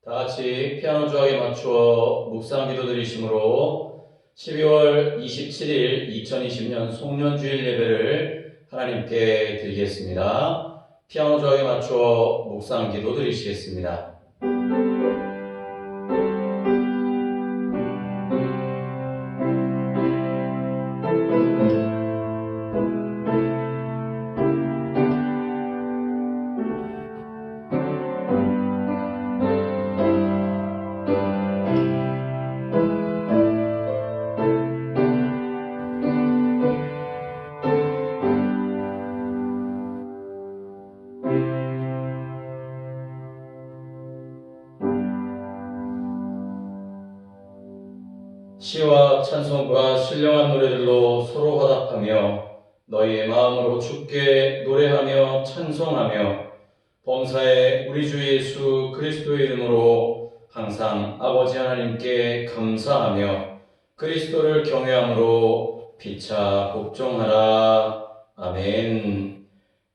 다 같이 피아노 조각에 맞추어 묵상 기도 드리심으로 12월 27일 2020년 송년주일 예배를 하나님께 드리겠습니다. 피아노 조각에 맞추어 묵상 기도 드리시겠습니다. 시와 찬송과 신령한 노래들로 서로 화답하며 너희의 마음으로 주께 노래하며 찬송하며 범사의 우리 주 예수 그리스도의 이름으로 항상 아버지 하나님께 감사하며 그리스도를 경외함으로 피차 복종하라. 아멘.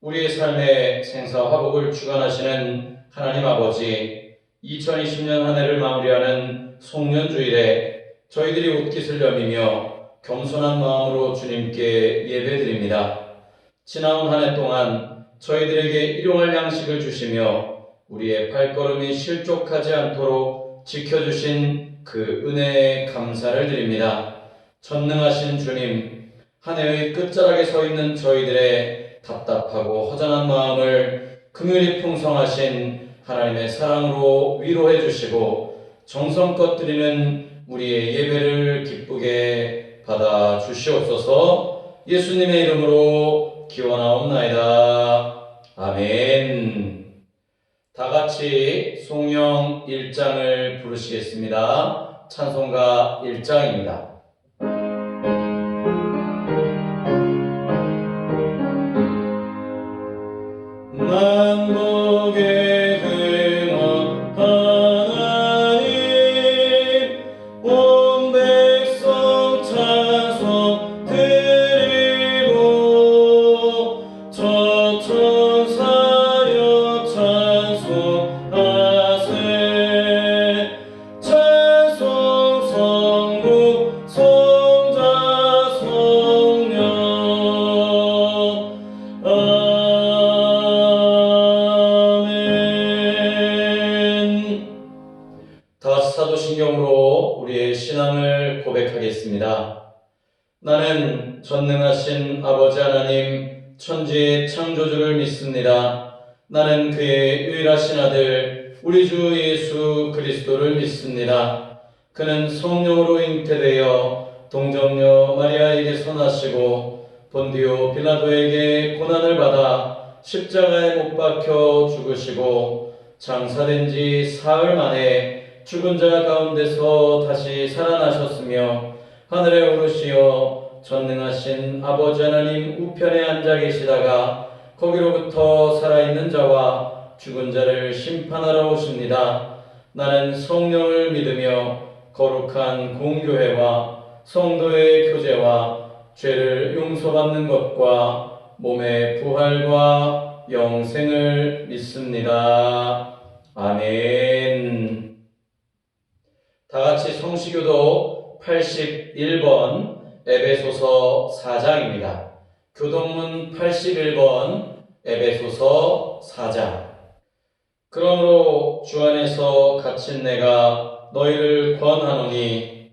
우리의 삶의 생사 화복을 주관하시는 하나님 아버지, 2020년 한 해를 마무리하는 송년주일에 저희들이 옷깃을 여미며 겸손한 마음으로 주님께 예배드립니다. 지나온 한 해 동안 저희들에게 일용할 양식을 주시며 우리의 발걸음이 실족하지 않도록 지켜주신 그 은혜에 감사를 드립니다. 전능하신 주님, 한 해의 끝자락에 서 있는 저희들의 답답하고 허전한 마음을 긍휼히 풍성하신 하나님의 사랑으로 위로해 주시고 정성껏 드리는 우리의 예배를 기쁘게 받아 주시옵소서. 예수님의 이름으로 기원하옵나이다. 아멘. 다 같이 송영 1장을 부르시겠습니다. 찬송가 1장입니다. 만복의 근원 하나님 온 백성 찬송 드리고 저천사여 찬송하세 찬송 성부 성자 성령 사도신경으로 우리의 신앙을 고백하겠습니다. 나는 전능하신 아버지 하나님 천지의 창조주를 믿습니다. 나는 그의 유일하신 아들 우리 주 예수 그리스도를 믿습니다. 그는 성령으로 잉태되어 동정녀 마리아에게서 나시고 본디오 빌라도에게 고난을 받아 십자가에 못 박혀 죽으시고 장사된 지 사흘 만에 죽은 자 가운데서 다시 살아나셨으며 하늘에 오르시어 전능하신 아버지 하나님 우편에 앉아 계시다가 거기로부터 살아있는 자와 죽은 자를 심판하러 오십니다. 나는 성령을 믿으며 거룩한 공교회와 성도의 교제와 죄를 용서받는 것과 몸의 부활과 영생을 믿습니다. 아멘. 다 같이 성시교도 81번 에베소서 4장입니다. 교동문 81번 에베소서 4장. 그러므로 주 안에서 갇힌 내가 너희를 권하노니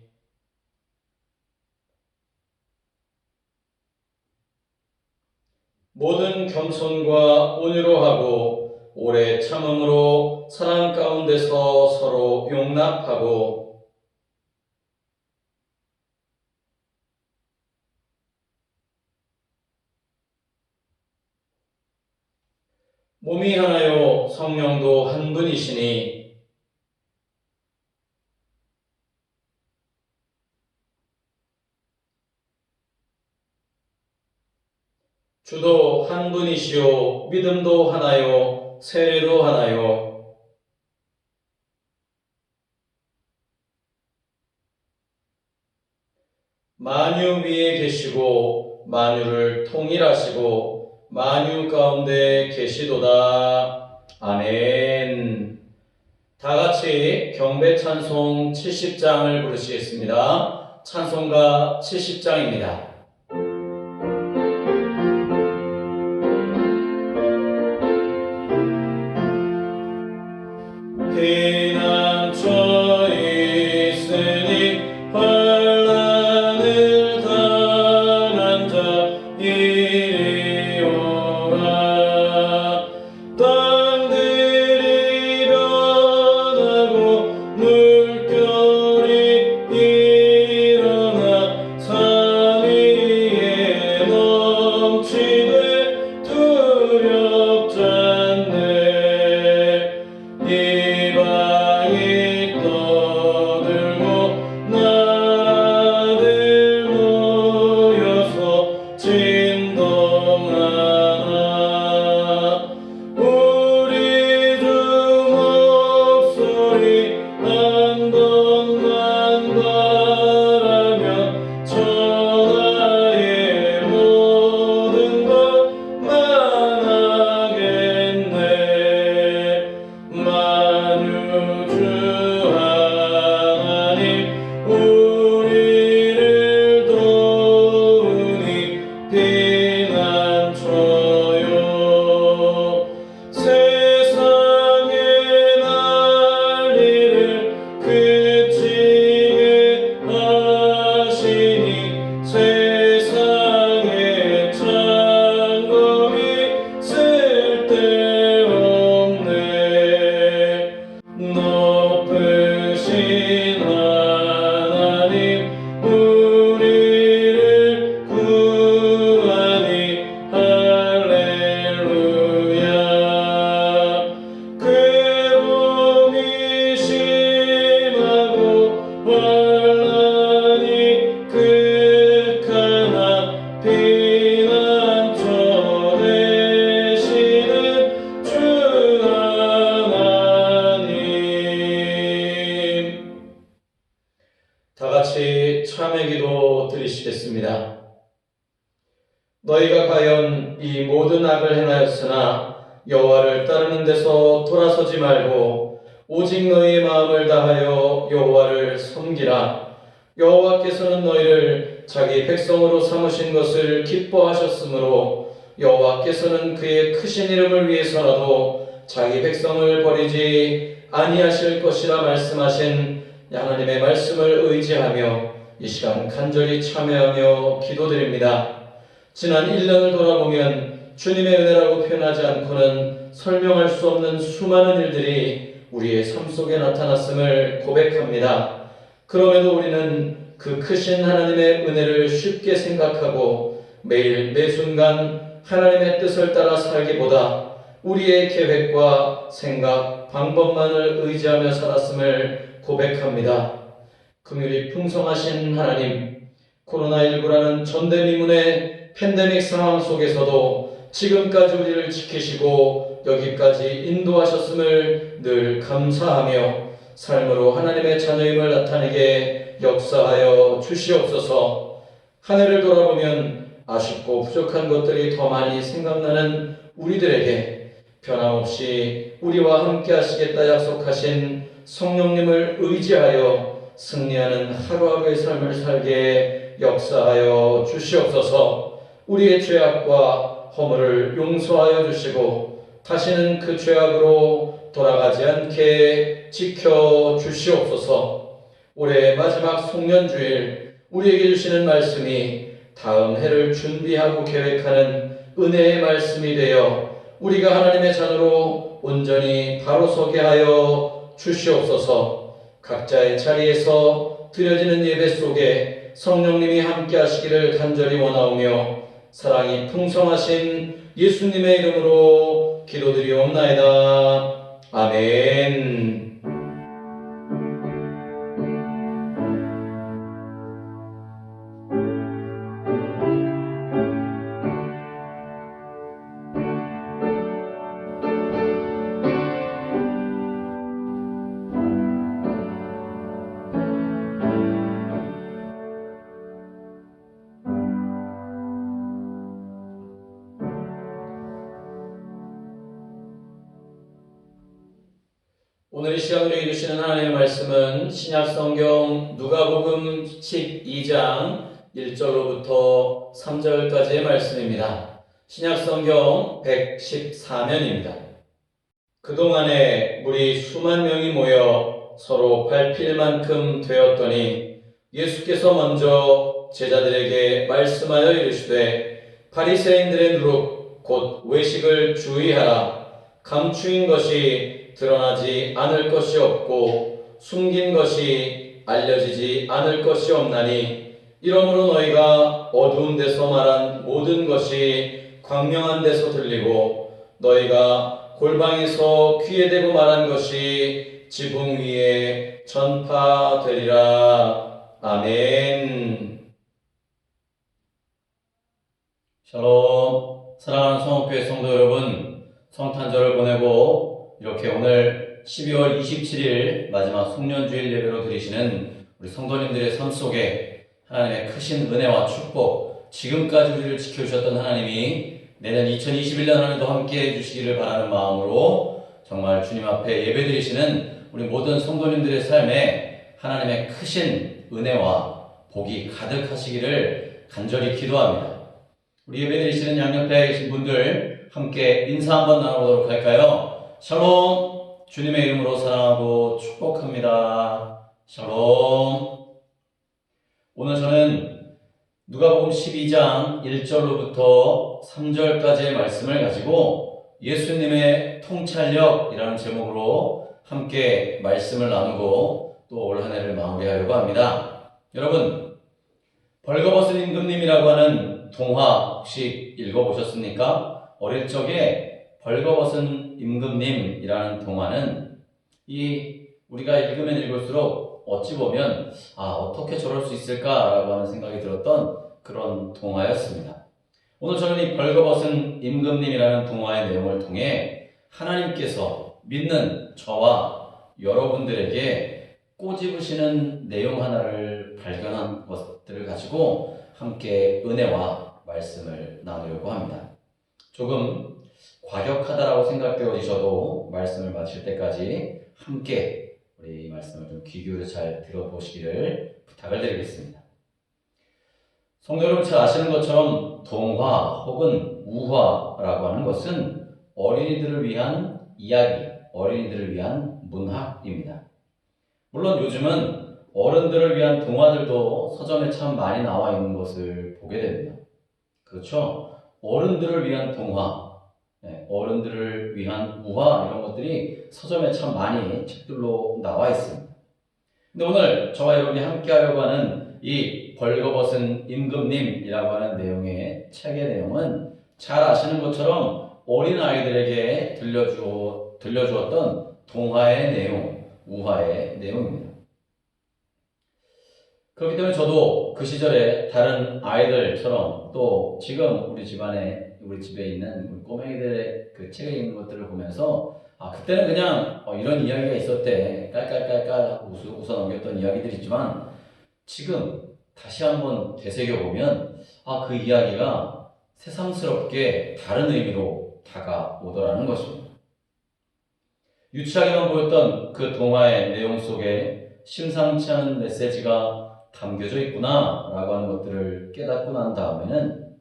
모든 겸손과 온유로 하고 오래 참음으로 사랑 가운데서 서로 용납하고 몸이 하나요 성령도 한 분이시니 주도 한 분이시요 믿음도 하나요 세례도 하나요 만유 위에 계시고 만유를 통일하시고 만유 가운데 계시도다. 아멘. 다 같이 경배 찬송 70장을 부르시겠습니다. 찬송가 70장입니다. 피난처에 있으니 환난을 당한 자 이리 오라. 땅들이 변하고 물결이 일어나 산 위에 넘치되 두렵지 않네. 이방이 떠들고 나라들 모여서 진동하나. 우리 주 목소리 한 번만 바라면 천하의 모든 것 만하겠네. 만유주 하나님 우리를 도우니 피난처요. 세상의 난리를 그치게 하시니 세상의 창검이 쓸데없네. 높으신 하나님 우리를 구하니 할렐루야. 괴로움이 심하고 환난이 극하나 피난처 되시는 주 하나님. 다 같이 참회 기도 드리시겠습니다. 너희가 과연 이 모든 악을 행하였으나 여호와를 따르는 데서 돌아서지 말고 오직 너희의 마음을 다하여 여호와를 섬기라. 여호와께서는 너희를 자기 백성으로 삼으신 것을 기뻐하셨으므로 여호와께서는 그의 크신 이름을 위해서라도 자기 백성을 버리지 아니하실 것이라 말씀하신 하나님의 말씀을 의지하며 이 시간 간절히 참여하며 기도드립니다. 지난 1년을 돌아보면 주님의 은혜라고 표현하지 않고는 설명할 수 없는 수많은 일들이 우리의 삶 속에 나타났음을 고백합니다. 그럼에도 우리는 그 크신 하나님의 은혜를 쉽게 생각하고 매일 매순간 하나님의 뜻을 따라 살기보다 우리의 계획과 생각, 방법만을 의지하며 살았음을 고백합니다. 긍휼이 풍성하신 하나님, 코로나19라는 전대미문의 팬데믹 상황 속에서도 지금까지 우리를 지키시고 여기까지 인도하셨음을 늘 감사하며 삶으로 하나님의 자녀임을 나타내게 역사하여 주시옵소서. 한 해를 돌아보면 아쉽고 부족한 것들이 더 많이 생각나는 우리들에게 변함없이 우리와 함께 하시겠다 약속하신 성령님을 의지하여 승리하는 하루하루의 삶을 살게 역사하여 주시옵소서. 우리의 죄악과 허물을 용서하여 주시고 다시는 그 죄악으로 돌아가지 않게 지켜 주시옵소서. 올해 마지막 송년주일 우리에게 주시는 말씀이 다음 해를 준비하고 계획하는 은혜의 말씀이 되어 우리가 하나님의 자녀로 온전히 바로 서게 하여 주시옵소서. 각자의 자리에서 드려지는 예배 속에 성령님이 함께 하시기를 간절히 원하오며 사랑이 풍성하신 예수님의 이름으로 기도드리옵나이다. 아멘. 오늘 이 시간 우리에게 주시는 하나님의 말씀은 신약성경 누가복음 12장 1절로부터 3절까지의 말씀입니다. 신약성경 114면입니다. 그동안에 무리 수만 명이 모여 서로 밟힐 만큼 되었더니 예수께서 먼저 제자들에게 말씀하여 이르시되 바리새인들의 누룩 곧 외식을 주의하라. 감추인 것이 드러나지 않을 것이 없고 숨긴 것이 알려지지 않을 것이 없나니 이러므로 너희가 어두운 데서 말한 모든 것이 광명한 데서 들리고 너희가 골방에서 귀에 대고 말한 것이 지붕 위에 전파되리라. 아멘. 샬롬. 사랑하는 성옥교회 성도 여러분, 성탄절을 보내고 이렇게 오늘 12월 27일 마지막 송년주일 예배로 드리시는 우리 성도님들의 삶 속에 하나님의 크신 은혜와 축복, 지금까지 우리를 지켜주셨던 하나님이 내년 2021년 안에도 함께해 주시기를 바라는 마음으로 정말 주님 앞에 예배 드리시는 우리 모든 성도님들의 삶에 하나님의 크신 은혜와 복이 가득하시기를 간절히 기도합니다. 우리 예배 드리시는 양옆에 계신 분들 함께 인사 한번 나눠보도록 할까요? 샬롬. 주님의 이름으로 사랑하고 축복합니다. 샬롬. 오늘 저는 누가복음 12장 1절로부터 3절까지의 말씀을 가지고 예수님의 통찰력이라는 제목으로 함께 말씀을 나누고 또 올 한 해를 마무리하려고 합니다. 여러분, 벌거벗은 임금님이라고 하는 동화 혹시 읽어보셨습니까? 어릴 적에 벌거벗은 임금님이라는 동화는 우리가 읽으면 읽을수록 어찌 보면 어떻게 저럴 수 있을까라고 하는 생각이 들었던 그런 동화였습니다. 오늘 저는 이 벌거벗은 임금님이라는 동화의 내용을 통해 하나님께서 믿는 저와 여러분들에게 꼬집으시는 내용 하나를 발견한 것들을 가지고 함께 은혜와 말씀을 나누려고 합니다. 조금 과격하다라고 생각되어지셔도 말씀을 마칠 때까지 함께 우리 말씀을 좀 귀 기울여 잘 들어보시기를 부탁을 드리겠습니다. 성도 여러분, 잘 아시는 것처럼 동화 혹은 우화라고 하는 것은 어린이들을 위한 이야기, 어린이들을 위한 문학입니다. 물론 요즘은 어른들을 위한 동화들도 서점에 참 많이 나와 있는 것을 보게 됩니다. 그렇죠? 어른들을 위한 동화, 어른들을 위한 우화 이런 것들이 서점에 참 많이 책들로 나와 있습니다. 근데 오늘 저와 여러분이 함께 하려고 하는 이 벌거벗은 임금님이라고 하는 내용의 책의 내용은 잘 아시는 것처럼 어린아이들에게 들려주었던 동화의 내용, 우화의 내용입니다. 그렇기 때문에 저도 그 시절에 다른 아이들처럼 또 지금 우리 집에 있는 우리 꼬맹이들의 그 책에 있는 것들을 보면서 그때는 그냥 이런 이야기가 있었대 깔깔깔깔 웃어 넘겼던 이야기들이지만 지금 다시 한번 되새겨보면 그 이야기가 새삼스럽게 다른 의미로 다가오더라는 것입니다. 유치하게만 보였던 그 동화의 내용 속에 심상치 않은 메시지가 담겨져 있구나 라고 하는 것들을 깨닫고 난 다음에는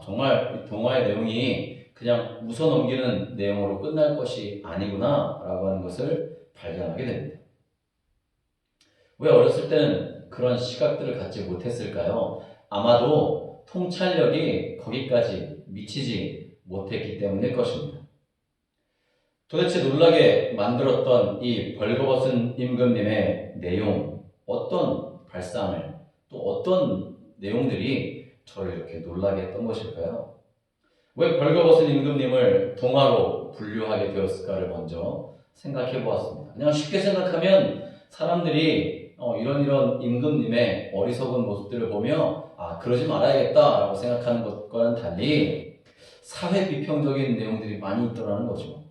정말 이 동화의 내용이 그냥 웃어 넘기는 내용으로 끝날 것이 아니구나 라고 하는 것을 발견하게 됩니다. 왜 어렸을 때는 그런 시각들을 갖지 못했을까요? 아마도 통찰력이 거기까지 미치지 못했기 때문일 것입니다. 도대체 놀라게 만들었던 이 벌거벗은 임금님의 내용, 어떤 발상을 또 어떤 내용들이 저를 이렇게 놀라게 했던 것일까요? 왜 벌거벗은 임금님을 동화로 분류하게 되었을까를 먼저 생각해 보았습니다. 그냥 쉽게 생각하면 사람들이 이런 임금님의 어리석은 모습들을 보며 그러지 말아야겠다라고 생각하는 것과는 달리 사회 비평적인 내용들이 많이 있더라는 거죠.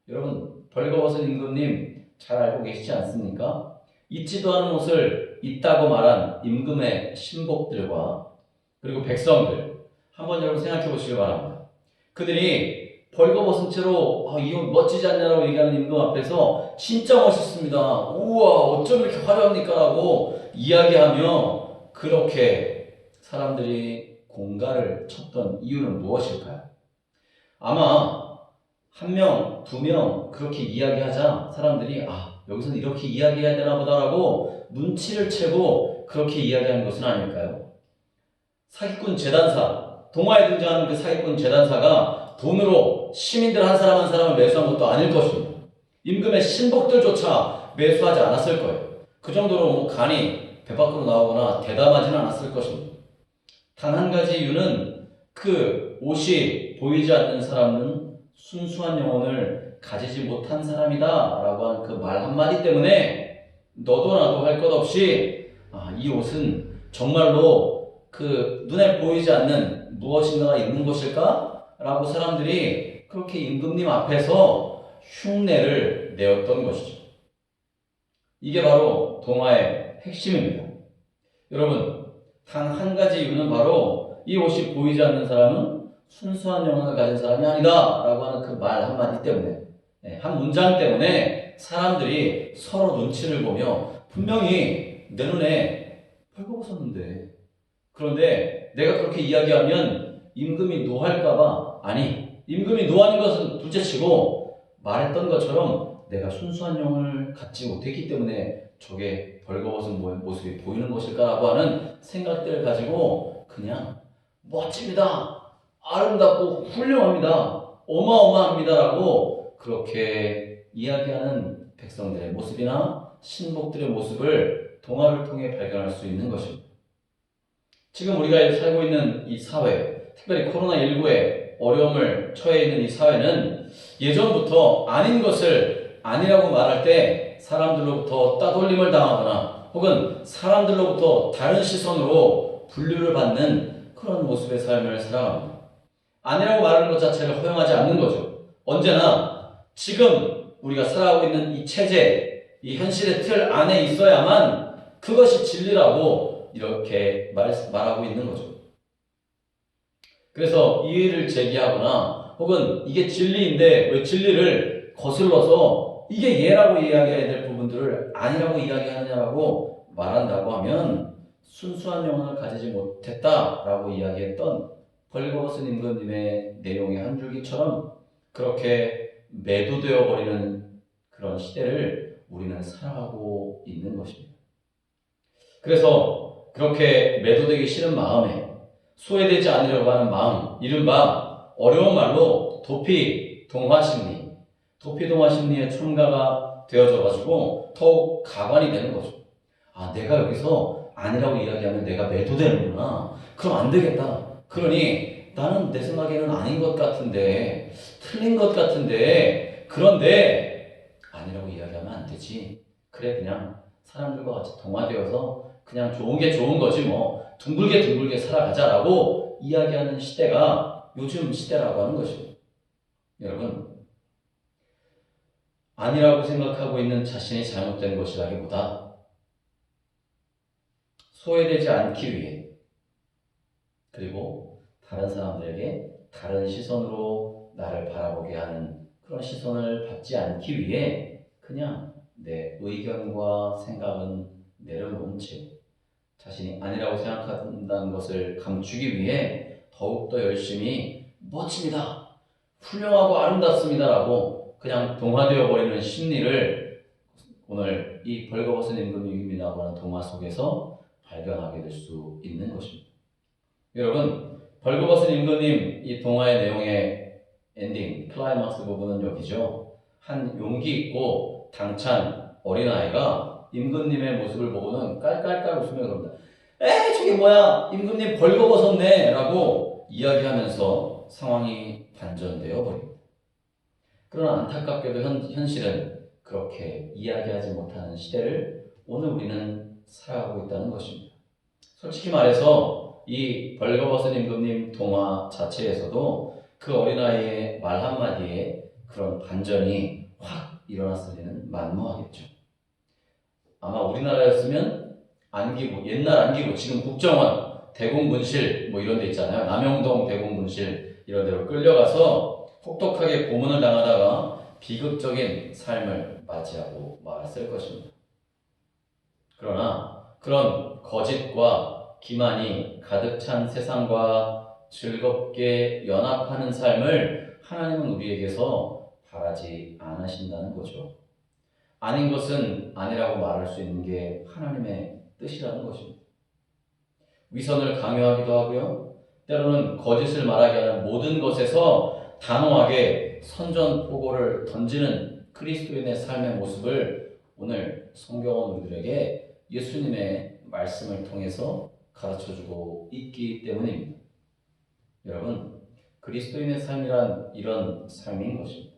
여러분, 벌거벗은 임금님 잘 알고 계시지 않습니까? 있지도 않은 옷을 있다고 말한 임금의 신복들과 그리고 백성들 한번 여러분 생각해 보시기 바랍니다. 그들이 벌거벗은 채로 이 옷 멋지지 않냐라고 얘기하는 임금 앞에서 진짜 멋있습니다. 우와 어쩜 이렇게 화려합니까? 라고 이야기하며 그렇게 사람들이 공갈을 쳤던 이유는 무엇일까요? 아마 한 명, 두 명 그렇게 이야기하자 사람들이 여기서는 이렇게 이야기해야 되나 보다라고 눈치를 채고 그렇게 이야기하는 것은 아닐까요? 사기꾼 재단사, 동화에 등장하는 그 사기꾼 재단사가 돈으로 시민들 한 사람 한 사람을 매수한 것도 아닐 것입니다. 임금의 신복들조차 매수하지 않았을 거예요. 그 정도로 간이 배 밖으로 나오거나 대담하지는 않았을 것입니다. 단 한 가지 이유는 그 옷이 보이지 않는 사람은 순수한 영혼을 가지지 못한 사람이다 라고 하는 그 말 한마디 때문에 너도 나도 할 것 없이 이 옷은 정말로 그 눈에 보이지 않는 무엇인가가 있는 것일까? 라고 사람들이 그렇게 임금님 앞에서 흉내를 내었던 것이죠. 이게 바로 동화의 핵심입니다. 여러분, 단 한 가지 이유는 바로 이 옷이 보이지 않는 사람은 순수한 영혼을 가진 사람이 아니다 라고 하는 그 말 한마디 때문에, 한 문장 때문에 사람들이 서로 눈치를 보며 분명히 내 눈에 벌거벗었는데, 그런데 내가 그렇게 이야기하면 임금이 노할까봐, 아니 임금이 노하는 것은 둘째치고 말했던 것처럼 내가 순수한 영혼을 갖지 못했기 때문에 저게 벌거벗은 모습이 보이는 것일까라고 하는 생각들을 가지고 그냥 멋집니다, 아름답고 훌륭합니다, 어마어마합니다라고 그렇게 이야기하는 백성들의 모습이나 신복들의 모습을 동화를 통해 발견할 수 있는 것입니다. 지금 우리가 살고 있는 이 사회, 특별히 코로나19에 어려움을 처해 있는 이 사회는 예전부터 아닌 것을 아니라고 말할 때 사람들로부터 따돌림을 당하거나 혹은 사람들로부터 다른 시선으로 분류를 받는 그런 모습의 삶을 살아갑니다. 아니라고 말하는 것 자체를 허용하지 않는 거죠. 언제나 지금 우리가 살아가고 있는 이 체제, 이 현실의 틀 안에 있어야만 그것이 진리라고 이렇게 말하고 있는 거죠. 그래서 이의를 제기하거나 혹은 이게 진리인데 왜 진리를 거슬러서 이게 예라고 이야기해야 될 부분들을 아니라고 이야기하느냐라고 말한다고 하면 순수한 영혼을 가지지 못했다라고 이야기했던 벌거벗은 임금님의 내용의 한 줄기처럼 그렇게 매도되어 버리는 그런 시대를 우리는 살아가고 있는 것입니다. 그래서 그렇게 매도되기 싫은 마음에 소외되지 않으려고 하는 마음, 이른바 어려운 말로 도피 동화 심리, 도피 동화 심리의 첨가가 되어져가지고 더욱 가관이 되는 거죠. 내가 여기서 아니라고 이야기하면 내가 매도되는구나. 그럼 안 되겠다. 그러니 나는 내 생각에는 아닌 것 같은데, 틀린 것 같은데, 그런데 아니라고 이야기하면 안 되지. 그래 그냥 사람들과 같이 동화되어서 그냥 좋은 게 좋은 거지 뭐 둥글게 살아가자라고 이야기하는 시대가 요즘 시대라고 하는 것입니다. 여러분, 아니라고 생각하고 있는 자신이 잘못된 것이라기보다 소외되지 않기 위해 그리고 다른 사람들에게 다른 시선으로 나를 바라보게 하는 그런 시선을 받지 않기 위해 그냥 내 의견과 생각은 내려놓은 채 자신이 아니라고 생각한다는 것을 감추기 위해 더욱더 열심히 멋집니다, 훌륭하고 아름답습니다라고 그냥 동화되어 버리는 심리를 오늘 이 벌거벗은 임금님이라고 하는 동화 속에서 발견하게 될 수 있는 것입니다. 여러분, 벌거벗은 임금님 이 동화의 내용의 엔딩, 클라이막스 부분은 여기죠. 한 용기 있고 당찬 어린아이가 임금님의 모습을 보고는 깔깔깔 웃으며 그럽니다. 저게 뭐야, 임금님 벌거벗었네 라고 이야기하면서 상황이 반전되어 버립니다. 그러나 안타깝게도 현실은 그렇게 이야기하지 못하는 시대를 오늘 우리는 살아가고 있다는 것입니다. 솔직히 말해서 이 벌거벗은 임금님 동화 자체에서도 그 어린아이의 말 한마디에 그런 반전이 확 일어났을 리는 만무하겠죠. 아마 우리나라였으면 안기부, 옛날 안기부, 지금 국정원, 대공분실 뭐 이런 데 있잖아요. 남영동 대공분실 이런 데로 끌려가서 혹독하게 고문을 당하다가 비극적인 삶을 맞이하고 말았을 것입니다. 그러나 그런 거짓과 기만이 가득 찬 세상과 즐겁게 연합하는 삶을 하나님은 우리에게서 바라지 않으신다는 거죠. 아닌 것은 아니라고 말할 수 있는 게 하나님의 뜻이라는 것입니다. 위선을 강요하기도 하고요. 때로는 거짓을 말하게 하는 모든 것에서 단호하게 선전포고를 던지는 그리스도인의 삶의 모습을 오늘 성경은 우리들에게 예수님의 말씀을 통해서 가르쳐주고 있기 때문입니다. 여러분, 그리스도인의 삶이란 이런 삶인 것입니다.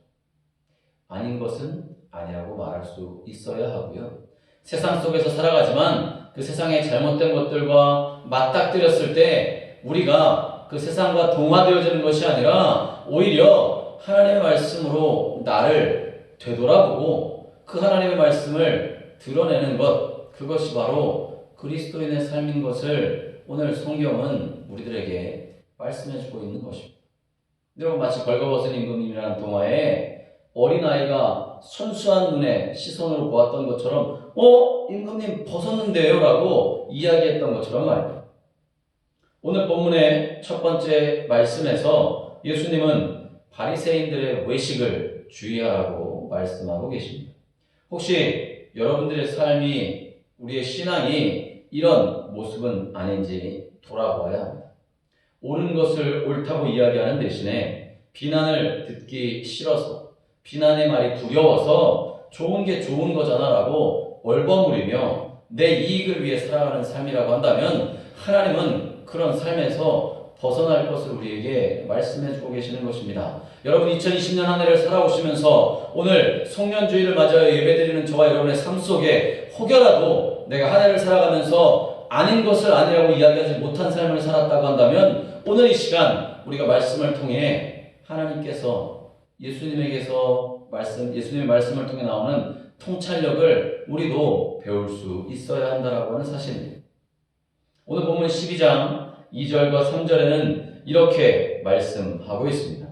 아닌 것은 아니라고 말할 수 있어야 하고요. 세상 속에서 살아가지만 그 세상의 잘못된 것들과 맞닥뜨렸을 때 우리가 그 세상과 동화되어지는 것이 아니라 오히려 하나님의 말씀으로 나를 되돌아보고 그 하나님의 말씀을 드러내는 것, 그것이 바로 그리스도인의 삶인 것을 오늘 성경은 우리들에게 말씀해주고 있는 것입니다. 여러분, 마치 벌거벗은 임금님이라는 동화에 어린아이가 순수한 눈에 시선으로 보았던 것처럼 임금님 벗었는데요? 라고 이야기했던 것처럼 말입니다. 오늘 본문의 첫 번째 말씀에서 예수님은 바리새인들의 외식을 주의하라고 말씀하고 계십니다. 혹시 여러분들의 삶이, 우리의 신앙이 이런 모습은 아닌지 돌아보아야 합니다. 옳은 것을 옳다고 이야기하는 대신에 비난을 듣기 싫어서, 비난의 말이 두려워서 좋은 게 좋은 거잖아 라고 얼버무리며 내 이익을 위해 살아가는 삶이라고 한다면 하나님은 그런 삶에서 벗어날 것을 우리에게 말씀해주고 계시는 것입니다. 여러분, 2020년 한 해를 살아오시면서 오늘 송년주일을 맞아요 예배드리는 저와 여러분의 삶 속에 혹여라도 내가 한 해를 살아가면서 아닌 것을 아니라고 이야기하지 못한 삶을 살았다고 한다면 오늘 이 시간 우리가 말씀을 통해 하나님께서 예수님의 말씀을 통해 나오는 통찰력을 우리도 배울 수 있어야 한다라고 하는 사실입니다. 오늘 본문 12장 2절과 3절에는 이렇게 말씀하고 있습니다.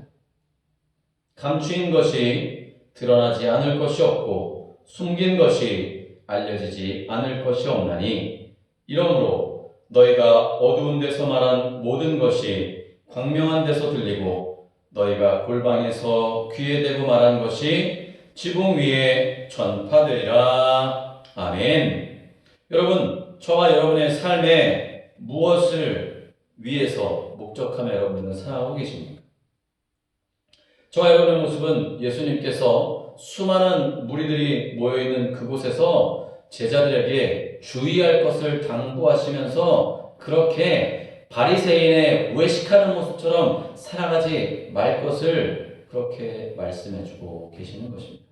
감추인 것이 드러나지 않을 것이 없고 숨긴 것이 알려지지 않을 것이 없나니 이러므로 너희가 어두운 데서 말한 모든 것이 광명한 데서 들리고 너희가 골방에서 귀에 대고 말한 것이 지붕 위에 전파되리라. 아멘. 여러분, 저와 여러분의 삶에 무엇을 위해서 목적하며 여러분은 살아가고 계십니까? 저와 여러분의 모습은 예수님께서 수많은 무리들이 모여있는 그곳에서 제자들에게 주의할 것을 당부하시면서 그렇게 바리새인의 외식하는 모습처럼 살아가지 말 것을 그렇게 말씀해주고 계시는 것입니다.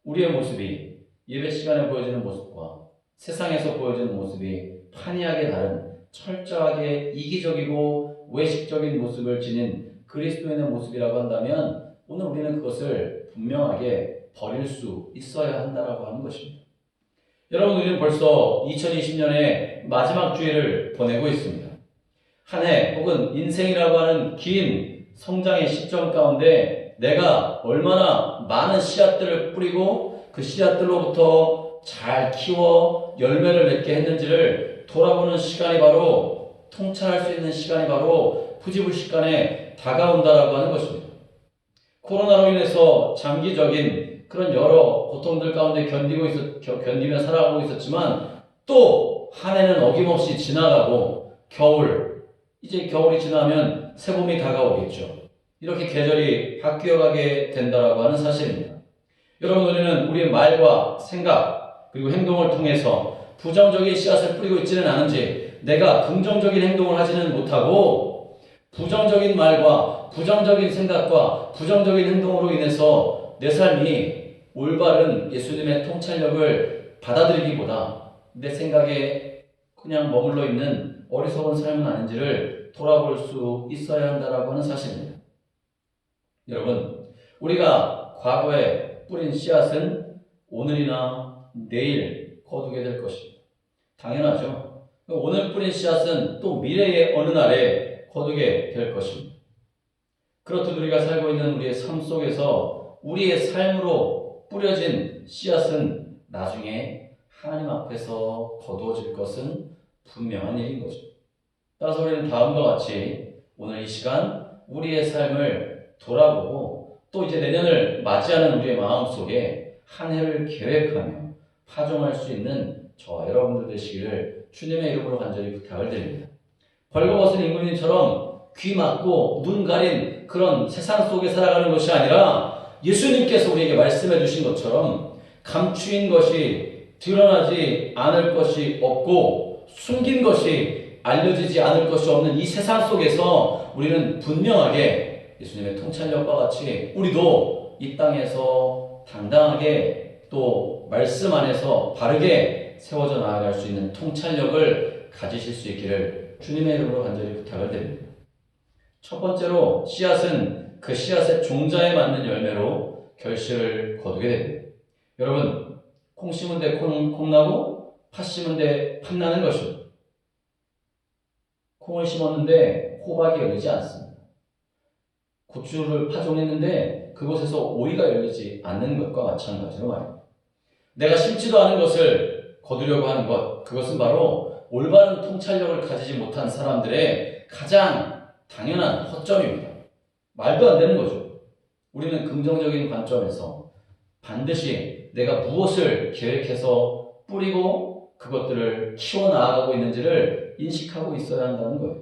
우리의 모습이 예배 시간에 보여지는 모습과 세상에서 보여지는 모습이 판이하게 다른 철저하게 이기적이고 외식적인 모습을 지닌 그리스도인의 모습이라고 한다면 오늘 우리는 그것을 분명하게 버릴 수 있어야 한다라고 하는 것입니다. 여러분, 우리는 벌써 2020년의 마지막 주일을 보내고 있습니다. 한 해 혹은 인생이라고 하는 긴 성장의 시점 가운데 내가 얼마나 많은 씨앗들을 뿌리고 그 씨앗들로부터 잘 키워 열매를 맺게 했는지를 돌아보는 시간이 바로, 통찰할 수 있는 시간이 바로 부지불식간에 다가온다라고 하는 것입니다. 코로나로 인해서 장기적인 그런 여러 고통들 가운데 견디며 살아가고 있었지만 또 한 해는 어김없이 지나가고 이제 겨울이 지나면 새봄이 다가오겠죠. 이렇게 계절이 바뀌어가게 된다라고 하는 사실입니다. 여러분, 우리는 우리의 말과 생각 그리고 행동을 통해서 부정적인 씨앗을 뿌리고 있지는 않은지, 내가 긍정적인 행동을 하지는 못하고 부정적인 말과 부정적인 생각과 부정적인 행동으로 인해서 내 삶이 올바른 예수님의 통찰력을 받아들이기보다 내 생각에 그냥 머물러 있는 어리석은 삶은 아닌지를 돌아볼 수 있어야 한다라고 하는 사실입니다. 여러분, 우리가 과거에 뿌린 씨앗은 오늘이나 내일 거두게 될 것입니다. 당연하죠. 오늘 뿌린 씨앗은 또 미래의 어느 날에 거두게 될 것입니다. 그렇듯 우리가 살고 있는 우리의 삶 속에서 우리의 삶으로 뿌려진 씨앗은 나중에 하나님 앞에서 거두어질 것은 분명한 일인 거죠. 따라서 우리는 다음과 같이 오늘 이 시간 우리의 삶을 돌아보고 또 이제 내년을 맞이하는 우리의 마음속에 한 해를 계획하며 파종할 수 있는 저와 여러분들 되시기를 주님의 이름으로 간절히 부탁을 드립니다. 벌거벗은 임금님처럼 귀 막고 눈 가린 그런 세상 속에 살아가는 것이 아니라 예수님께서 우리에게 말씀해 주신 것처럼 감추인 것이 드러나지 않을 것이 없고 숨긴 것이 알려지지 않을 것이 없는 이 세상 속에서 우리는 분명하게 예수님의 통찰력과 같이 우리도 이 땅에서 당당하게 또 말씀 안에서 바르게 세워져 나아갈 수 있는 통찰력을 가지실 수 있기를 주님의 이름으로 간절히 부탁을 드립니다. 첫 번째로 씨앗은 그 씨앗의 종자에 맞는 열매로 결실을 거두게 됩니다. 여러분, 콩 심은 데 콩 나고 팥 심은 데 팥 나는 것입니다. 콩을 심었는데 호박이 열리지 않습니다. 고추를 파종했는데 그곳에서 오이가 열리지 않는 것과 마찬가지로 말입니다. 내가 심지도 않은 것을 거두려고 하는 것, 그것은 바로 올바른 통찰력을 가지지 못한 사람들의 가장 당연한 허점입니다. 말도 안 되는 거죠. 우리는 긍정적인 관점에서 반드시 내가 무엇을 계획해서 뿌리고 그것들을 키워나가고 있는지를 인식하고 있어야 한다는 거예요.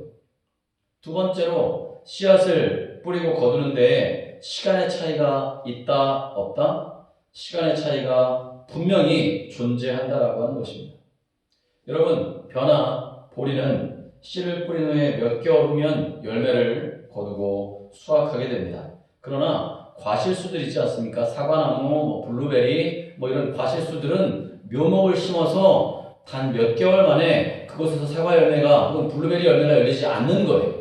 두 번째로 씨앗을 뿌리고 거두는 데에 시간의 차이가 있다 없다? 시간의 차이가 분명히 존재한다라고 하는 것입니다. 여러분, 벼나 보리는 씨를 뿌린 후에 몇 개월 후면 열매를 거두고 수확하게 됩니다. 그러나 과실수들 있지 않습니까? 사과나무, 블루베리 이런 과실수들은 묘목을 심어서 단 몇 개월 만에 그곳에서 사과 열매가 혹은 블루베리 열매가 열리지 않는 거예요.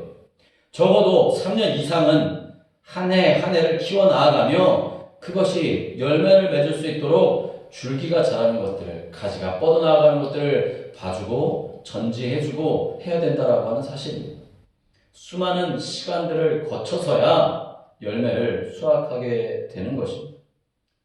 적어도 3년 이상은 한 해 한 해를 키워나가며 그것이 열매를 맺을 수 있도록 줄기가 자라는 것들을, 가지가 뻗어나가는 것들을 봐주고 전지해주고 해야 된다라고 하는 사실입니다. 수많은 시간들을 거쳐서야 열매를 수확하게 되는 것입니다.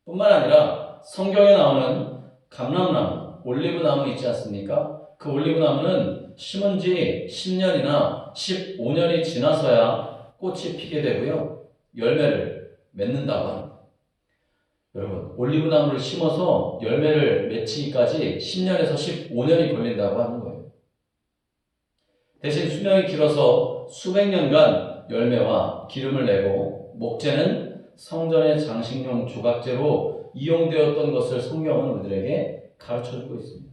뿐만 아니라 성경에 나오는 감람나무, 올리브나무 있지 않습니까? 그 올리브나무는 심은 지 10년이나 15년이 지나서야 꽃이 피게 되고요. 열매를 맺는다고 합니다. 여러분, 올리브나무를 심어서 열매를 맺히기까지 10년에서 15년이 걸린다고 하는 거예요. 대신 수명이 길어서 수백 년간 열매와 기름을 내고 목재는 성전의 장식용 조각재로 이용되었던 것을 성경은 우리들에게 가르쳐주고 있습니다.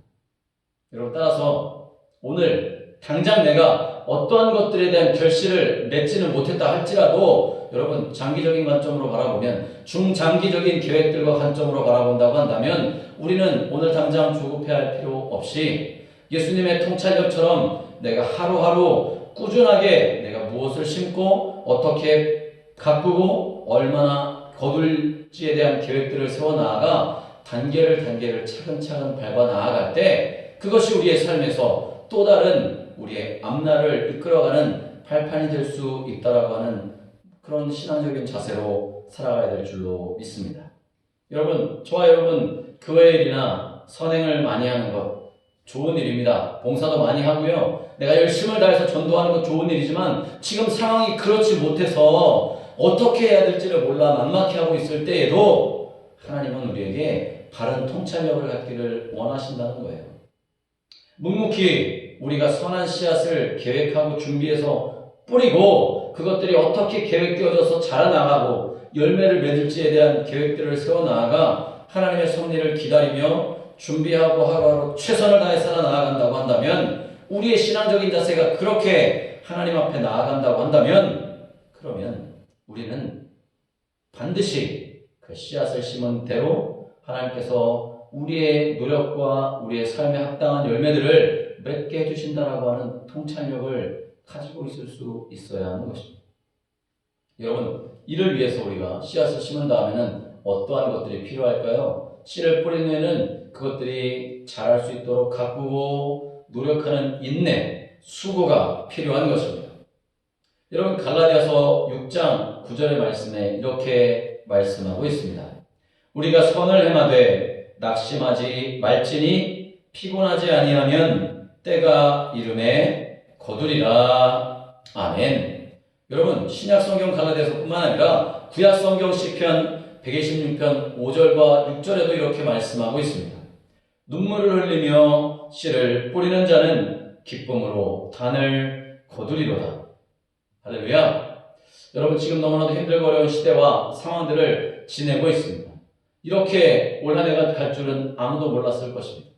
여러분, 따라서 오늘 당장 내가 어떠한 것들에 대한 결실을 맺지는 못했다 할지라도 여러분, 장기적인 관점으로 바라보면, 중장기적인 계획들과 관점으로 바라본다고 한다면 우리는 오늘 당장 조급해할 필요 없이 예수님의 통찰력처럼 내가 하루하루 꾸준하게 내가 무엇을 심고 어떻게 가꾸고 얼마나 거둘지에 대한 계획들을 세워나아가 단계를 차근차근 밟아 나아갈 때 그것이 우리의 삶에서 또 다른 우리의 앞날을 이끌어가는 발판이 될 수 있다라고 하는 그런 신앙적인 자세로 살아가야 될 줄로 믿습니다. 여러분, 저와 여러분 교회 일이나 선행을 많이 하는 것 좋은 일입니다. 봉사도 많이 하고요. 내가 열심을 다해서 전도하는 것 좋은 일이지만 지금 상황이 그렇지 못해서 어떻게 해야 될지를 몰라 막막해 하고 있을 때에도 하나님은 우리에게 바른 통찰력을 갖기를 원하신다는 거예요. 묵묵히 우리가 선한 씨앗을 계획하고 준비해서 뿌리고 그것들이 어떻게 계획되어져서 자라나가고 열매를 맺을지에 대한 계획들을 세워나가 하나님의 섭리를 기다리며 준비하고 하루하루 최선을 다해 살아나간다고 한다면, 우리의 신앙적인 자세가 그렇게 하나님 앞에 나아간다고 한다면, 그러면 우리는 반드시 그 씨앗을 심은 대로 하나님께서 우리의 노력과 우리의 삶에 합당한 열매들을 맺게 해주신다라고 하는 통찰력을 가지고 있을 수 있어야 하는 것입니다. 여러분, 이를 위해서 우리가 씨앗을 심은 다음에는 어떠한 것들이 필요할까요? 씨를 뿌린 후에는 그것들이 자랄 수 있도록 가꾸고 노력하는 인내, 수고가 필요한 것입니다. 여러분 갈라디아서 6장 9절의 말씀에 이렇게 말씀하고 있습니다. 우리가 선을 행하되 낙심하지 말지니 피곤하지 아니하면 때가 이름에 거두리라. 아멘. 여러분 신약 성경 갈라디아서뿐만 아니라 구약 성경 시편 126편 5절과 6절에도 이렇게 말씀하고 있습니다. 눈물을 흘리며 씨를 뿌리는 자는 기쁨으로 단을 거두리로다. 할렐루야. 여러분 지금 너무나도 힘들고 어려운 시대와 상황들을 지내고 있습니다. 이렇게 올 한 해가 갈 줄은 아무도 몰랐을 것입니다.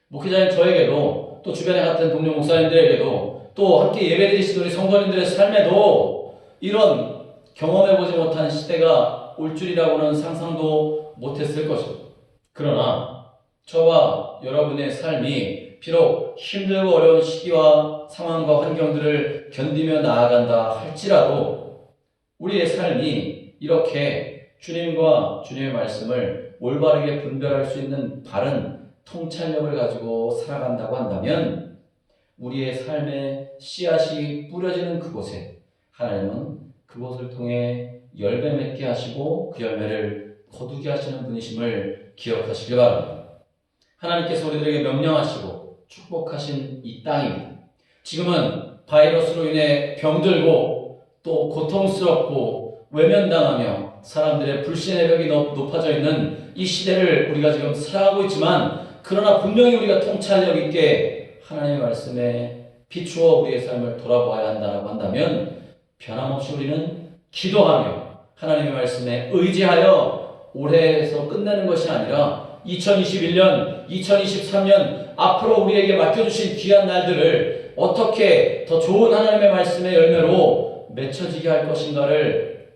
목회자인 저에게도 또 주변에 같은 동료 목사님들에게도 또 함께 예배드리시는 우리 성도님들의 삶에도 이런 경험해보지 못한 시대가 올 줄이라고는 상상도 못했을 것입니다. 그러나 저와 여러분의 삶이 비록 힘들고 어려운 시기와 상황과 환경들을 견디며 나아간다 할지라도 우리의 삶이 이렇게 주님과 주님의 말씀을 올바르게 분별할 수 있는 바른 통찰력을 가지고 살아간다고 한다면 우리의 삶의 씨앗이 뿌려지는 그곳에 하나님은 그곳을 통해 열매 맺게 하시고 그 열매를 거두게 하시는 분이심을 기억하시기 바랍니다. 하나님께서 우리들에게 명령하시고 축복하신 이 땅입니다. 지금은 바이러스로 인해 병들고 또 고통스럽고 외면당하며 사람들의 불신의 벽이 높아져 있는 이 시대를 우리가 지금 살아가고 있지만 그러나 분명히 우리가 통찰력 있게 하나님의 말씀에 비추어 우리의 삶을 돌아보아야 한다고 한다면 변함없이 우리는 기도하며 하나님의 말씀에 의지하여 올해에서 끝내는 것이 아니라 2021년, 2023년 앞으로 우리에게 맡겨주신 귀한 날들을 어떻게 더 좋은 하나님의 말씀의 열매로 맺혀지게 할 것인가를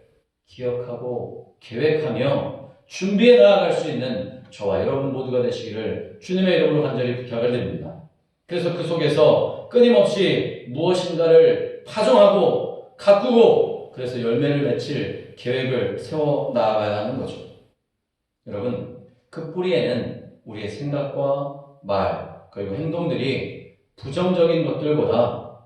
기억하고 계획하며 준비해 나아갈 수 있는 저와 여러분 모두가 되시기를 주님의 이름으로 간절히 부탁을 드립니다. 그래서 그 속에서 끊임없이 무엇인가를 파종하고 가꾸고 그래서 열매를 맺힐 계획을 세워 나아가야 하는 거죠. 여러분 그 뿌리에는 우리의 생각과 말 그리고 행동들이 부정적인 것들보다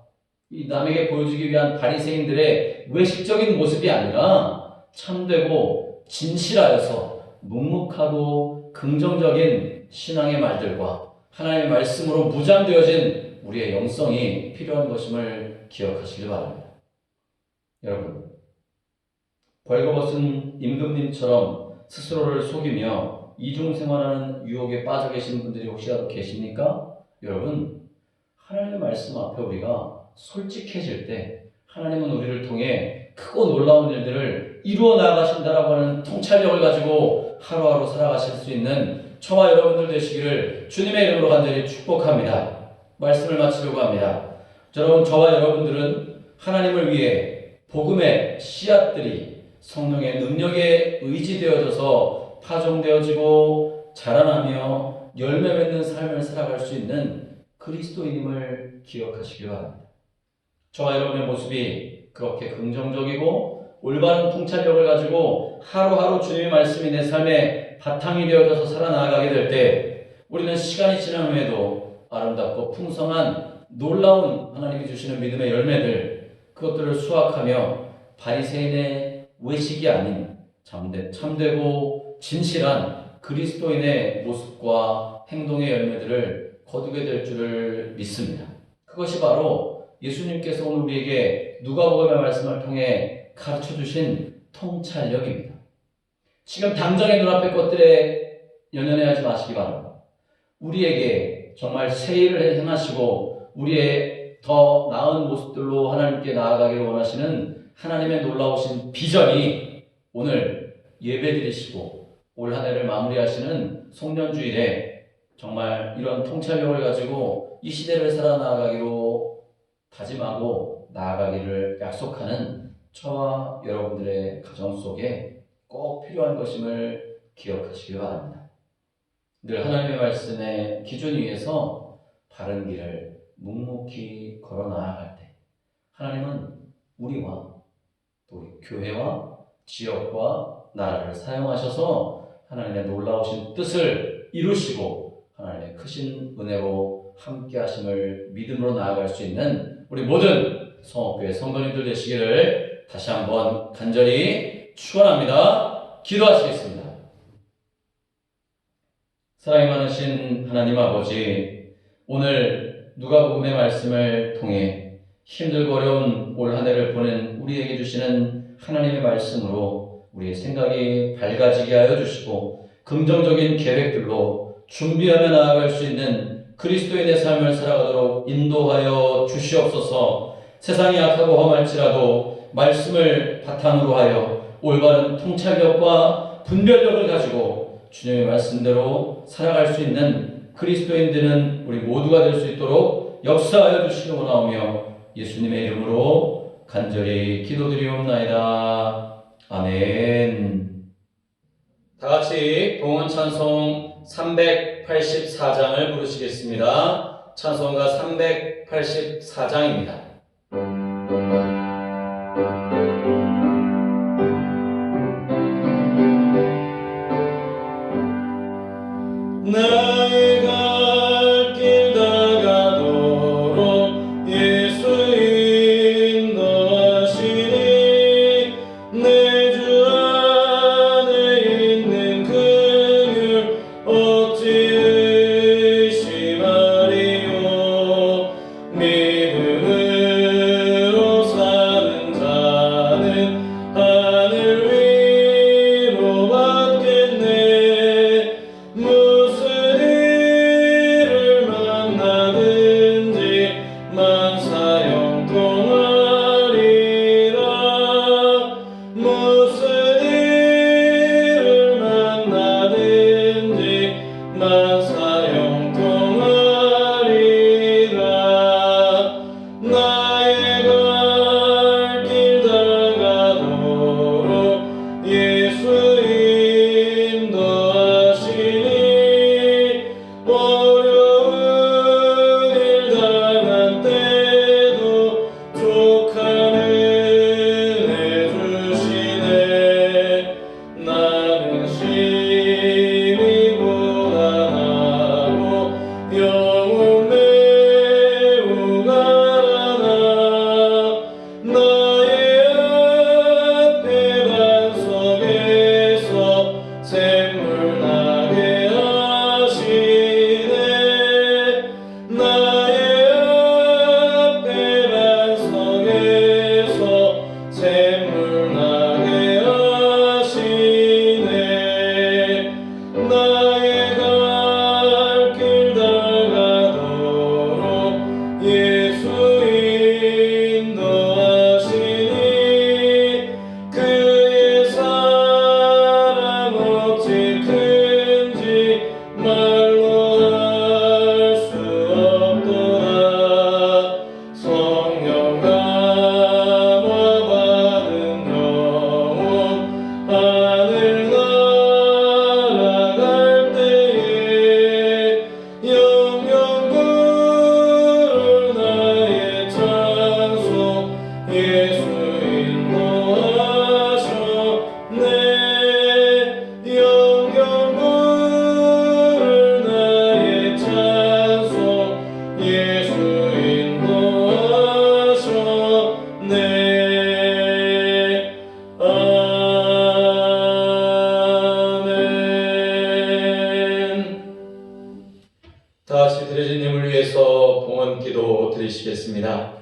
이 남에게 보여주기 위한 바리새인들의 외식적인 모습이 아니라 참되고 진실하여서 묵묵하고 긍정적인 신앙의 말들과 하나님의 말씀으로 무장되어진 우리의 영성이 필요한 것임을 기억하시길 바랍니다. 여러분 벌거벗은 임금님처럼 스스로를 속이며 이중생활하는 유혹에 빠져 계신 분들이 혹시라도 계십니까? 여러분 하나님의 말씀 앞에 우리가 솔직해질 때 하나님은 우리를 통해 크고 놀라운 일들을 이루어 나가신다라고 하는 통찰력을 가지고 하루하루 살아가실 수 있는 저와 여러분들 되시기를 주님의 이름으로 간절히 축복합니다. 말씀을 마치려고 합니다. 여러분 저와 여러분들은 하나님을 위해 복음의 씨앗들이 성령의 능력에 의지되어져서 파종되어지고 자라나며 열매 맺는 삶을 살아갈 수 있는 그리스도인임을 기억하시기 바랍니다. 저와 여러분의 모습이 그렇게 긍정적이고 올바른 통찰력을 가지고 하루하루 주님의 말씀이 내 삶의 바탕이 되어져서 살아나가게 될 때 우리는 시간이 지난 후에도 아름답고 풍성한 놀라운 하나님이 주시는 믿음의 열매들 그것들을 수확하며 바리새인의 외식이 아닌 참되고 진실한 그리스도인의 모습과 행동의 열매들을 거두게 될 줄을 믿습니다. 그것이 바로 예수님께서 오늘 우리에게 누가복음의 말씀을 통해 가르쳐주신 통찰력입니다. 지금 당장의 눈앞의 것들에 연연해하지 마시기 바랍니다. 우리에게 정말 새 일을 행하시고 우리의 더 나은 모습들로 하나님께 나아가기를 원하시는 하나님의 놀라우신 비전이 오늘 예배드리시고 올 한 해를 마무리하시는 송년주일에 정말 이런 통찰력을 가지고 이 시대를 살아나가기로 다짐하고 나아가기를 약속하는 저와 여러분들의 가정 속에 꼭 필요한 것임을 기억하시기 바랍니다. 늘 하나님의 말씀의 기준 위에서 바른 길을 묵묵히 걸어 나아갈 때 하나님은 우리와 또 우리 교회와 지역과 나라를 사용하셔서 하나님의 놀라우신 뜻을 이루시고 하나님의 크신 은혜로 함께 하심을 믿음으로 나아갈 수 있는 우리 모든 성옥교회 성도님들 되시기를 다시 한번 간절히 축원합니다. 기도하시겠습니다. 사랑이 많으신 하나님 아버지, 오늘 누가복음의 말씀을 통해 힘들고 어려운 올 한 해를 보낸 우리에게 주시는 하나님의 말씀으로 우리의 생각이 밝아지게 하여 주시고 긍정적인 계획들로 준비하며 나아갈 수 있는 그리스도인의 삶을 살아가도록 인도하여 주시옵소서. 세상이 악하고 험할지라도 말씀을 바탕으로 하여 올바른 통찰력과 분별력을 가지고 주님의 말씀대로 살아갈 수 있는 그리스도인 되는 우리 모두가 될 수 있도록 역사하여 주시옵나오며 예수님의 이름으로 간절히 기도드리옵나이다. 아멘. 다 같이 동원 찬송 384장을 부르시겠습니다. 찬송가 384장입니다. 나의 갈 길 다가도록 예수 인도하시니 내 주 안에 있는 긍휼 어찌 의심하리요. 믿음으로 사는 자는 하늘 위로 받겠네. 무슨 일을 만나든지 만사형통하리라. 무슨 일을 만나든지 만사형통하리라. 나의 갈 길 다가도록 예수 인도하시니 어려운 일 당한 때도 족한 은혜 주시네. 나는 심히 고단하고 영혼 매우 가라나. 나의 앞에 반석에서 샘물 나게 하시네. 나의 앞에 반석에서 샘물 나게 하시네. 나의 갈 길 다가도록 예수 인도하시니 그의 사랑 어찌 큰지 말로 할 수 없도다. 성령 감화 받은 영혼 하늘 날아갈 때에 영영 부를 나의 찬송 예수 인도하셨네. 영영 부를 나의 찬송 예수 인도하셨네. 아멘. 다 같이 드려진 힘을 위해서 봉헌 기도 드리시겠습니다.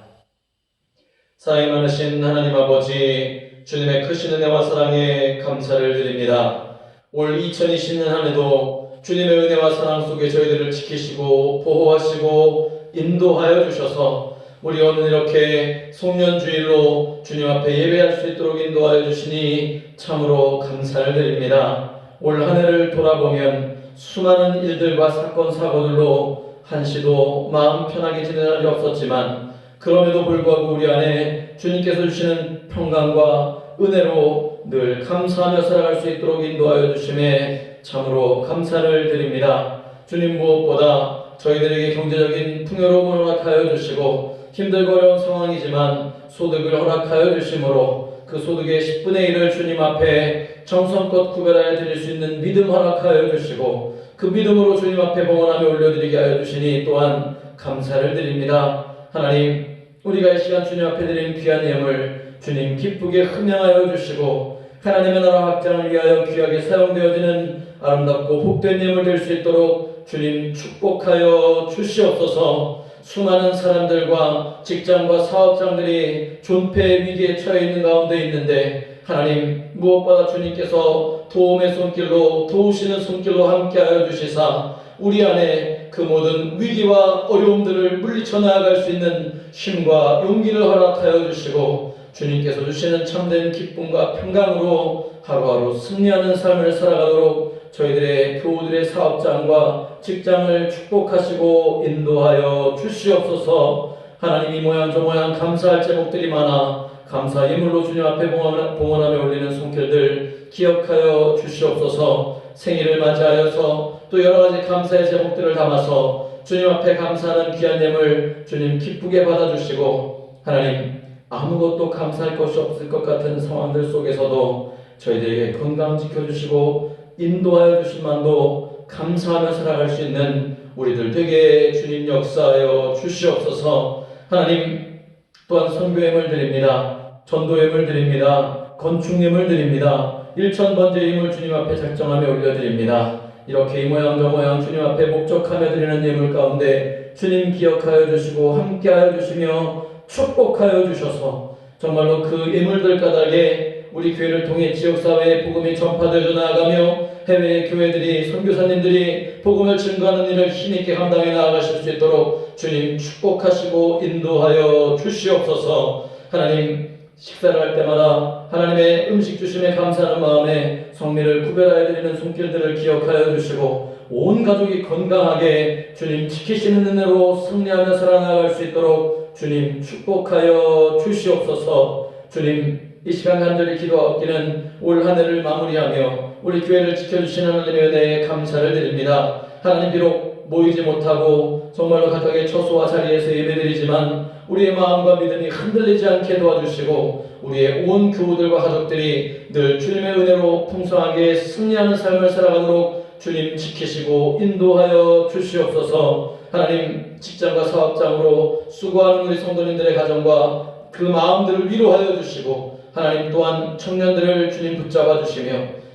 사랑이 많으신 하나님 아버지, 주님의 크신 은혜와 사랑에 감사를 드립니다. 올 2020년 한 해도 주님의 은혜와 사랑 속에 저희들을 지키시고 보호하시고 인도하여 주셔서 우리 오늘 이렇게 송년주일로 주님 앞에 예배할 수 있도록 인도하여 주시니 참으로 감사를 드립니다. 올 한 해를 돌아보면 수많은 일들과 사건 사고들로 한시도 마음 편하게 지낼 날이 없었지만 그럼에도 불구하고 우리 안에 주님께서 주시는 평강과 은혜로 늘 감사하며 살아갈 수 있도록 인도하여 주심에 참으로 감사를 드립니다. 주님, 무엇보다 저희들에게 경제적인 풍요로움을 허락하여 주시고 힘들고 어려운 상황이지만 소득을 허락하여 주심으로 그 소득의 10분의 1을 주님 앞에 정성껏 구별하여 드릴 수 있는 믿음 허락하여 주시고 그 믿음으로 주님 앞에 봉헌하며 올려드리게 하여 주시니 또한 감사를 드립니다. 하나님, 우리가 이 시간 주님 앞에 드린 귀한 예물 주님 기쁘게 흠양하여 주시고 하나님의 나라 확장을 위하여 귀하게 사용되어지는 아름답고 복된 예물 될 수 있도록 주님 축복하여 주시옵소서. 수많은 사람들과 직장과 사업장들이 존폐의 위기에 처해 있는 가운데 있는데 하나님 무엇보다 주님께서 도움의 손길로 도우시는 손길로 함께하여 주시사 우리 안에 그 모든 위기와 어려움들을 물리쳐 나아갈 수 있는 힘과 용기를 허락하여 주시고 주님께서 주시는 참된 기쁨과 평강으로 하루하루 승리하는 삶을 살아가도록 저희들의 교우들의 사업장과 직장을 축복하시고 인도하여 주시옵소서. 하나님 이 모양 저 모양 감사할 제목들이 많아 감사 예물로 주님 앞에 봉헌하며 올리는 손길들 기억하여 주시옵소서. 생일을 맞이하여서 또 여러가지 감사의 제목들을 담아서 주님 앞에 감사하는 귀한 예물 주님 기쁘게 받아주시고 하나님 아무것도 감사할 것이 없을 것 같은 상황들 속에서도 저희들에게 건강 지켜주시고 인도하여 주심만도 감사하며 살아갈 수 있는 우리들 되게 주님 역사하여 주시옵소서. 하나님 또한 선교 예물 드립니다. 전도 예물 드립니다. 건축 예물 드립니다. 일천번제 예물 주님 앞에 작정하며 올려드립니다. 이렇게 이 모양 저 모양 주님 앞에 목적하며 드리는 예물 가운데 주님 기억하여 주시고 함께하여 주시며 축복하여 주셔서 정말로 그 예물들 까닭에 우리 교회를 통해 지역사회에 복음이 전파되어 나아가며 해외의 교회들이 선교사님들이 복음을 증거하는 일을 힘있게 감당해 나아가실 수 있도록 주님 축복하시고 인도하여 주시옵소서. 하나님 식사를 할 때마다 하나님의 음식 주심에 감사하는 마음에 성미를 구별하여 드리는 손길들을 기억하여 주시고 온 가족이 건강하게 주님 지키시는 은혜로 승리하며 살아나갈 수 있도록 주님 축복하여 주시옵소서. 주님 이 시간 간절히 기도하옵기는 올 한 해를 마무리하며 우리 교회를 지켜주시는 하나님의 은혜에 감사를 드립니다. 하나님 비록 모이지 못하고 정말로 각각의 처소와 자리에서 예배드리지만 우리의 마음과 믿음이 흔들리지 않게 도와주시고 우리의 온 교우들과 가족들이 늘 주님의 은혜로 풍성하게 승리하는 삶을 살아가도록 주님 지키시고 인도하여 주시옵소서. 하나님 직장과 사업장으로 수고하는 우리 성도님들의 가정과 그 마음들을 위로하여 주시고 하나님 또한 청년들을 주님 붙잡아 주시며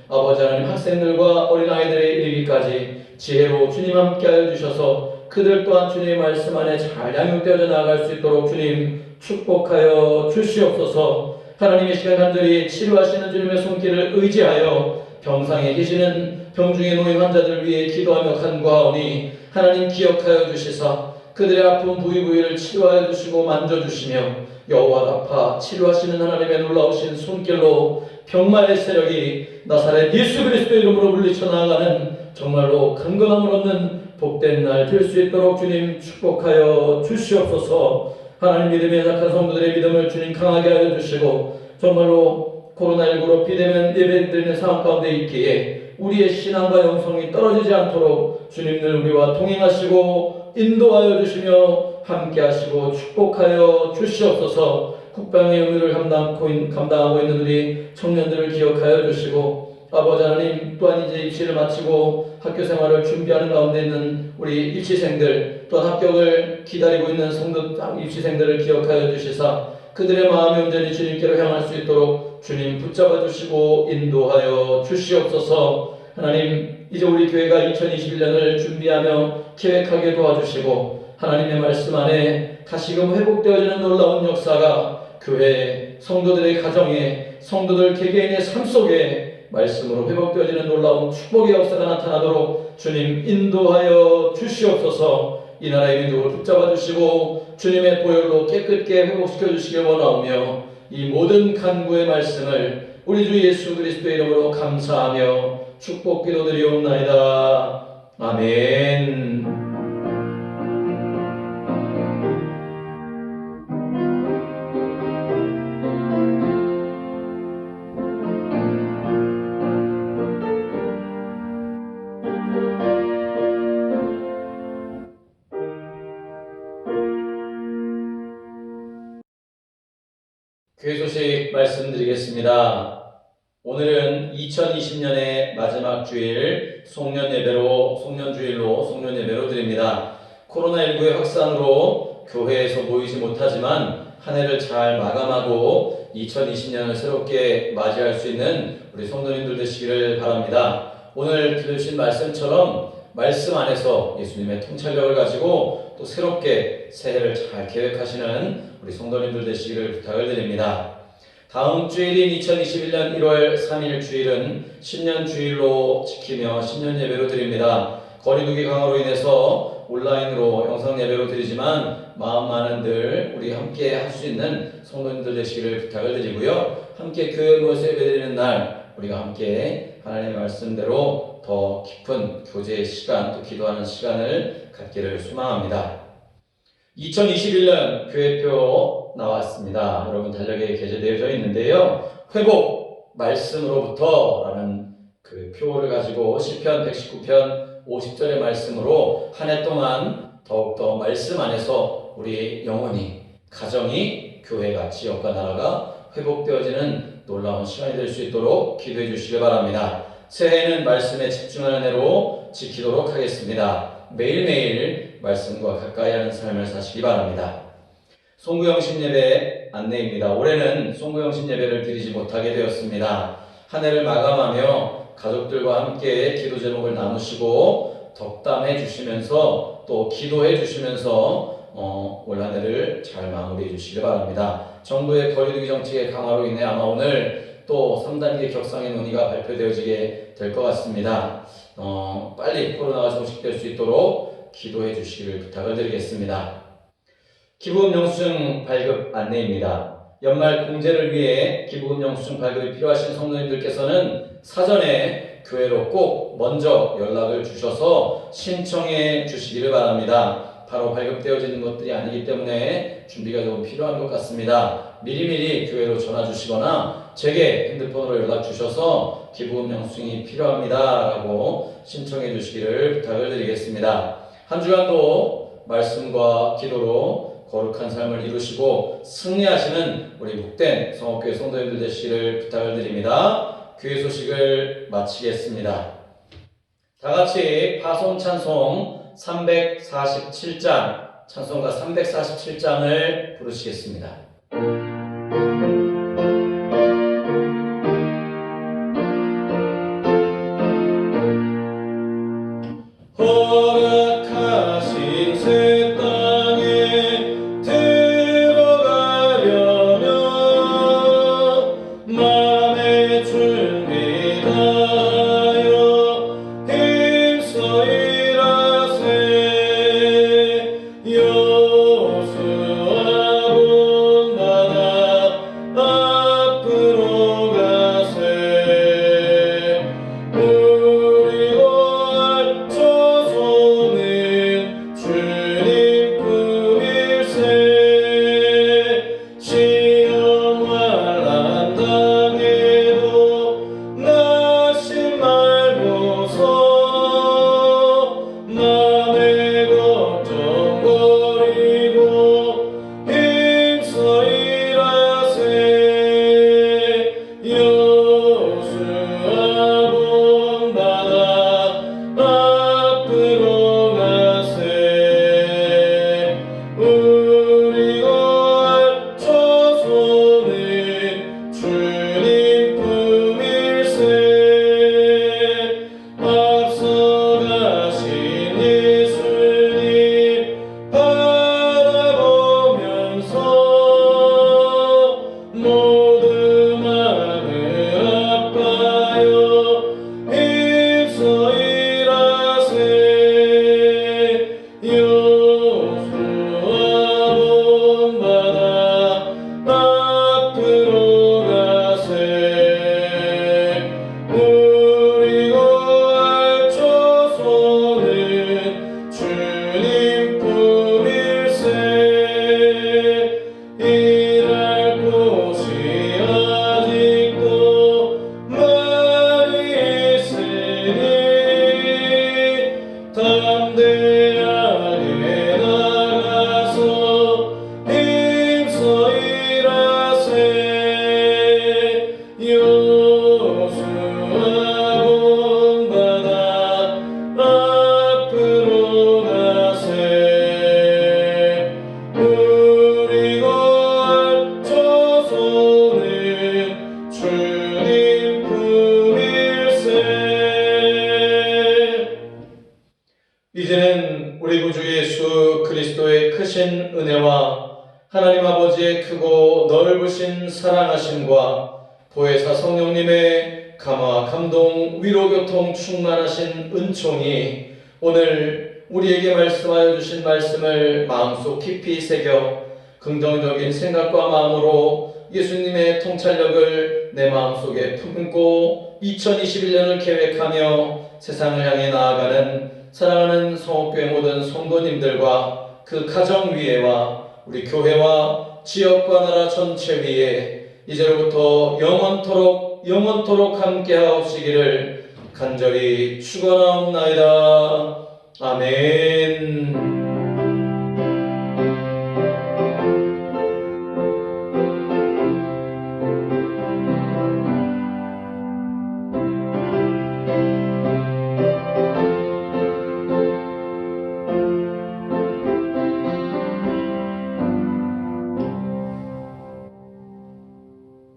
아버지 하나님 학생들과 어린아이들의 이르기까지 지혜로 주님 함께하여 주셔서 그들 또한 주님의 말씀 안에 잘 양육되어져 나아갈 수 있도록 주님 축복하여 주시옵소서. 하나님의 시간 간절히 치료하시는 주님의 손길을 의지하여 병상에 계시는 병중에 놓인 환자들을 위해 기도하며 간구하오니 하나님 기억하여 주시사 그들의 아픈 부위부위를 치료하여 주시고 만져주시며 여호와답하 치료하시는 하나님의 놀라우신 손길로 병마의 세력이 나사렛 예수 그리스도의 이름으로 물리쳐 나아가는 정말로 강건함을 얻는 복된 날 될 수 있도록 주님 축복하여 주시옵소서. 하나님 믿음에 약한 성도들의 믿음을 주님 강하게 하여 주시고 정말로 코로나19로 비대면 예배드리는 상황 가운데 있기에 우리의 신앙과 영성이 떨어지지 않도록 주님 늘 우리와 동행하시고 인도하여 주시며 함께 하시고 축복하여 주시옵소서. 국방의 의무를 감당하고 있는 우리 청년들을 기억하여 주시고 아버지 하나님 또한 이제 입시를 마치고 학교 생활을 준비하는 가운데 있는 우리 입시생들 또한 합격을 기다리고 있는 성도 입시생들을 기억하여 주시사 그들의 마음이 온전히 주님께로 향할 수 있도록 주님 붙잡아 주시고 인도하여 주시옵소서. 하나님 이제 우리 교회가 2021년을 준비하며 계획하게 도와주시고 하나님의 말씀 안에 다시금 회복되어지는 놀라운 역사가 교회 성도들의 가정에 성도들 개개인의 삶 속에 말씀으로 회복되어지는 놀라운 축복의 역사가 나타나도록 주님 인도하여 주시옵소서. 이 나라의 민족을 붙잡아 주시고 주님의 보혈로 깨끗게 회복시켜 주시길 원하오며 이 모든 간구의 말씀을 우리 주 예수 그리스도의 이름으로 감사하며 축복 기도드리옵나이다. 아멘. 교회 소식 말씀드리겠습니다. 오늘은 2020년의 마지막 주일 송년주일로 드립니다. 코로나19의 확산으로 교회에서 모이지 못하지만 한 해를 잘 마감하고 2020년을 새롭게 맞이할 수 있는 우리 성도님들 되시기를 바랍니다. 오늘 들으신 말씀처럼 말씀 안에서 예수님의 통찰력을 가지고 또 새롭게 새해를 잘 계획하시는 우리 성도님들 되시기를 부탁을 드립니다. 다음 주일인 2021년 1월 3일 주일은 신년 주일로 지키며 신년 예배로 드립니다. 거리두기 강화로 인해서 온라인으로 영상 예배로 드리지만 마음 많은들 우리 함께 할 수 있는 성도님들 되시기를 부탁을 드리고요. 함께 교회 모여서 예배 드리는 날 우리가 함께 하나님의 말씀대로 더 깊은 교제의 시간 또 기도하는 시간을 갖기를 소망합니다. 2021년 교회표 나왔습니다. 여러분 달력에 게재되어져 있는데요. 회복 말씀으로부터 라는 그 표를 가지고 시편 119편 50절의 말씀으로 한 해 동안 더욱더 말씀 안에서 우리 영혼이, 가정이, 교회가, 지역과 나라가 회복되어지는 놀라운 시간이 될 수 있도록 기도해 주시기 바랍니다. 새해에는 말씀에 집중하는 해로 지키도록 하겠습니다. 매일매일 말씀과 가까이 하는 삶을 사시기 바랍니다. 송구영신 예배 안내입니다. 올해는 송구영신 예배를 드리지 못하게 되었습니다. 한 해를 마감하며 가족들과 함께 기도 제목을 나누시고 덕담해 주시면서 또 기도해 주시면서 올 한 해를 잘 마무리해 주시기 바랍니다. 정부의 거리두기 정책의 강화로 인해 아마 오늘 또 3단계 격상의 논의가 발표되어지게 될 것 같습니다. 빨리 코로나가 종식될 수 있도록 기도해 주시기를 부탁을 드리겠습니다. 기부금 영수증 발급 안내입니다. 연말 공제를 위해 기부금 영수증 발급이 필요하신 성도님들께서는 사전에 교회로 꼭 먼저 연락을 주셔서 신청해 주시기를 바랍니다. 바로 발급되어지는 것들이 아니기 때문에 준비가 조금 필요한 것 같습니다. 미리미리 교회로 전화 주시거나 제게 핸드폰으로 연락 주셔서 기부금 영수증이 필요합니다 라고 신청해 주시기를 부탁을 드리겠습니다. 한 주간도 말씀과 기도로 거룩한 삶을 이루시고 승리하시는 우리 복된 성업교회 성도님들 되시기를 부탁을 드립니다. 교회 소식을 마치겠습니다. 다 같이 파송 찬송 347장, 찬송가 347장을 부르시겠습니다. 허락하신 새 땅에 들어가려면 맘의 준비 다하여 힘써 일하세. 여호수아 이제는 우리 구주 예수 그리스도의 크신 은혜와 하나님 아버지의 크고 넓으신 사랑하심과 보혜사 성령님의 감화, 감동, 위로, 교통, 충만하신 은총이 오늘 우리에게 말씀하여 주신 말씀을 마음속 깊이 새겨 긍정적인 생각과 마음으로 예수님의 통찰력을 내 마음속에 품고 2021년을 계획하며 세상을 향해 나아가는 사랑하는 성옥교회 모든 성도님들과 그 가정 위에와 우리 교회와 지역과 나라 전체 위에 이제로부터 영원토록 함께하옵시기를 간절히 축원하옵나이다. 아멘.